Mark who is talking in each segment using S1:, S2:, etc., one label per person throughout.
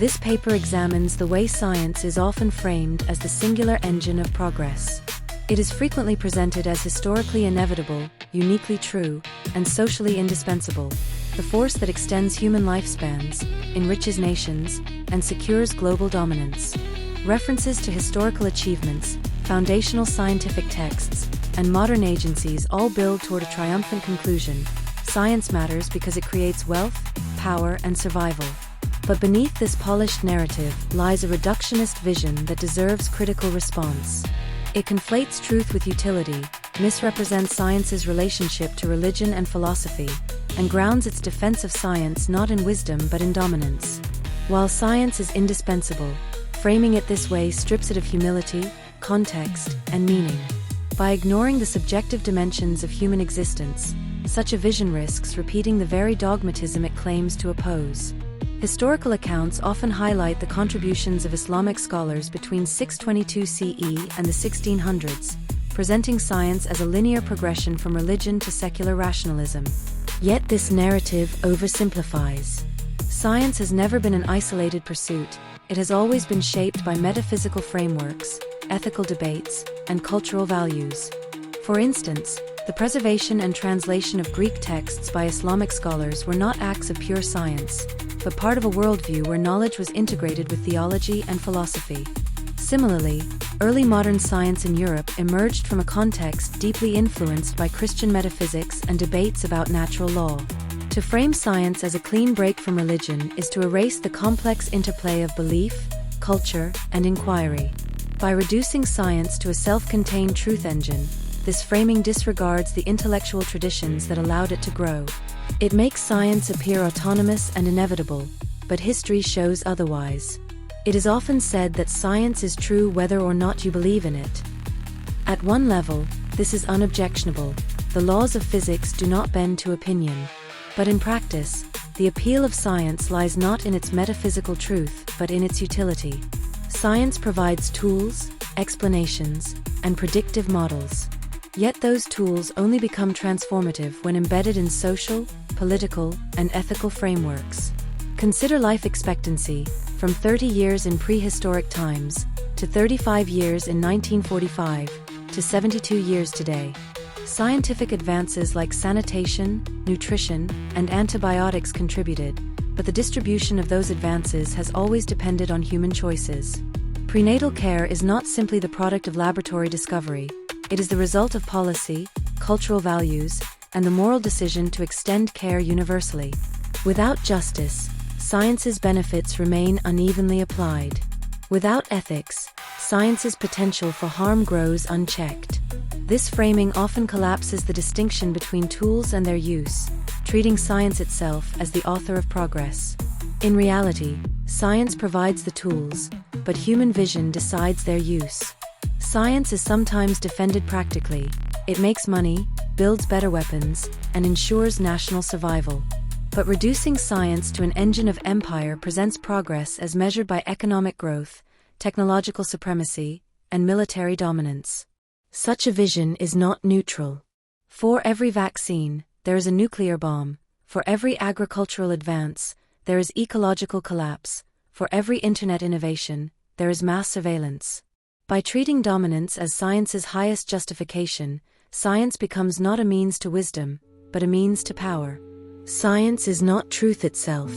S1: This paper examines the way science is often framed as the singular engine of progress. It is frequently presented as historically inevitable, uniquely true, and socially indispensable, the force that extends human lifespans, enriches nations, and secures global dominance. References to historical achievements, foundational scientific texts, and modern agencies all build toward a triumphant conclusion: science matters because it creates wealth, power, and survival. But beneath this polished narrative lies a reductionist vision that deserves critical response. It conflates truth with utility, misrepresents science's relationship to religion and philosophy, and grounds its defense of science not in wisdom but in dominance. While science is indispensable, framing it this way strips it of humility, context, and meaning. By ignoring the subjective dimensions of human existence, such a vision risks repeating the very dogmatism it claims to oppose. Historical accounts often highlight the contributions of Islamic scholars between 622 CE and the 1600s, presenting science as a linear progression from religion to secular rationalism. Yet this narrative oversimplifies. Science has never been an isolated pursuit. It has always been shaped by metaphysical frameworks, ethical debates, and cultural values. For instance, the preservation and translation of Greek texts by Islamic scholars were not acts of pure science, but part of a worldview where knowledge was integrated with theology and philosophy. Similarly, early modern science in Europe emerged from a context deeply influenced by Christian metaphysics and debates about natural law. To frame science as a clean break from religion is to erase the complex interplay of belief, culture, and inquiry. By reducing science to a self-contained truth engine, this framing disregards the intellectual traditions that allowed it to grow. It makes science appear autonomous and inevitable, but history shows otherwise. It is often said that science is true whether or not you believe in it. At one level, this is unobjectionable. The laws of physics do not bend to opinion. But in practice, the appeal of science lies not in its metaphysical truth, but in its utility. Science provides tools, explanations, and predictive models. Yet those tools only become transformative when embedded in social, political, and ethical frameworks. Consider life expectancy, from 30 years in prehistoric times, to 35 years in 1945, to 72 years today. Scientific advances like sanitation, nutrition, and antibiotics contributed, but the distribution of those advances has always depended on human choices. Prenatal care is not simply the product of laboratory discovery. It is the result of policy, cultural values, and the moral decision to extend care universally. Without justice, science's benefits remain unevenly applied. Without ethics, science's potential for harm grows unchecked. This framing often collapses the distinction between tools and their use, treating science itself as the author of progress. In reality, science provides the tools, but human vision decides their use. Science is sometimes defended practically. It makes money, builds better weapons, and ensures national survival. But reducing science to an engine of empire presents progress as measured by economic growth, technological supremacy, and military dominance. Such a vision is not neutral. For every vaccine, there is a nuclear bomb. For every agricultural advance, there is ecological collapse. For every internet innovation, there is mass surveillance. By treating dominance as science's highest justification, science becomes not a means to wisdom, but a means to power. Science is not truth itself.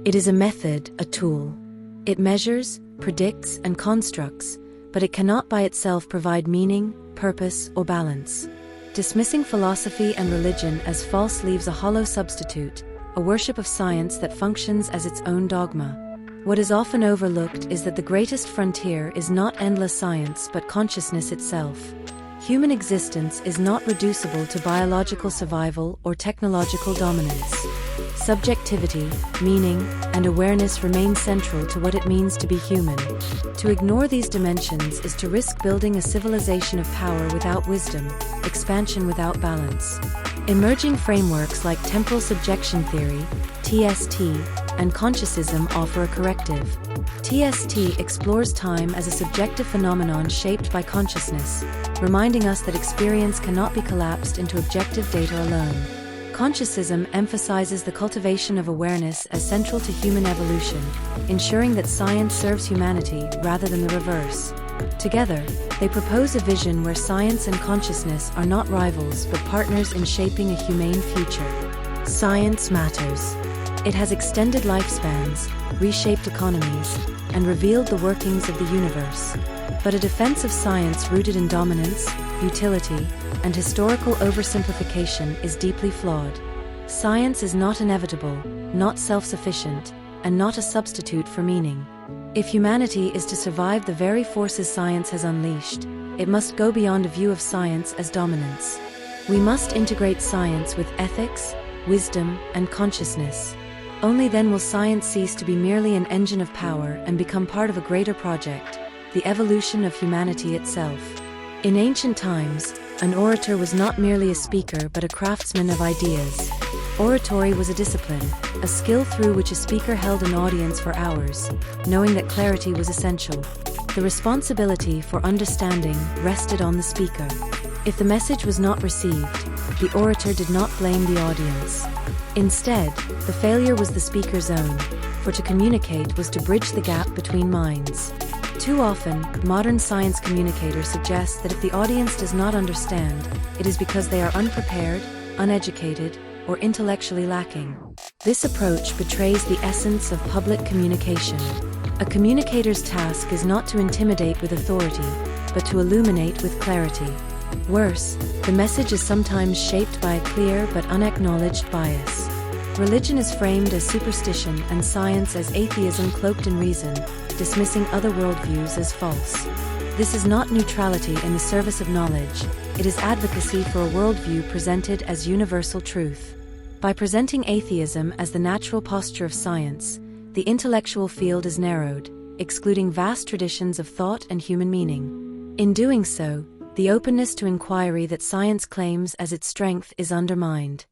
S1: It is a method, a tool. It measures, predicts, and constructs, but it cannot by itself provide meaning, purpose, or balance. Dismissing philosophy and religion as false leaves a hollow substitute, a worship of science that functions as its own dogma. What is often overlooked is that the greatest frontier is not endless science but consciousness itself. Human existence is not reducible to biological survival or technological dominance. Subjectivity, meaning, and awareness remain central to what it means to be human. To ignore these dimensions is to risk building a civilization of power without wisdom, expansion without balance. Emerging frameworks like temporal subjection theory, TST, and Consciousism offer a corrective. TST explores time as a subjective phenomenon shaped by consciousness, reminding us that experience cannot be collapsed into objective data alone. Consciousism emphasizes the cultivation of awareness as central to human evolution, ensuring that science serves humanity rather than the reverse. Together, they propose a vision where science and consciousness are not rivals but partners in shaping a humane future. Science matters. It has extended lifespans, reshaped economies, and revealed the workings of the universe. But a defense of science rooted in dominance, utility, and historical oversimplification is deeply flawed. Science is not inevitable, not self-sufficient, and not a substitute for meaning. If humanity is to survive the very forces science has unleashed, it must go beyond a view of science as dominance. We must integrate science with ethics, wisdom, and consciousness. Only then will science cease to be merely an engine of power and become part of a greater project, the evolution of humanity itself. In ancient times, an orator was not merely a speaker but a craftsman of ideas. Oratory was a discipline, a skill through which a speaker held an audience for hours, knowing that clarity was essential. The responsibility for understanding rested on the speaker. If the message was not received, the orator did not blame the audience. Instead, the failure was the speaker's own, for to communicate was to bridge the gap between minds. Too often, modern science communicators suggest that if the audience does not understand, it is because they are unprepared, uneducated, or intellectually lacking. This approach betrays the essence of public communication. A communicator's task is not to intimidate with authority, but to illuminate with clarity. Worse, the message is sometimes shaped by a clear but unacknowledged bias. Religion is framed as superstition and science as atheism cloaked in reason, dismissing other worldviews as false. This is not neutrality in the service of knowledge, it is advocacy for a worldview presented as universal truth. By presenting atheism as the natural posture of science, the intellectual field is narrowed, excluding vast traditions of thought and human meaning. In doing so, the openness to inquiry that science claims as its strength is undermined.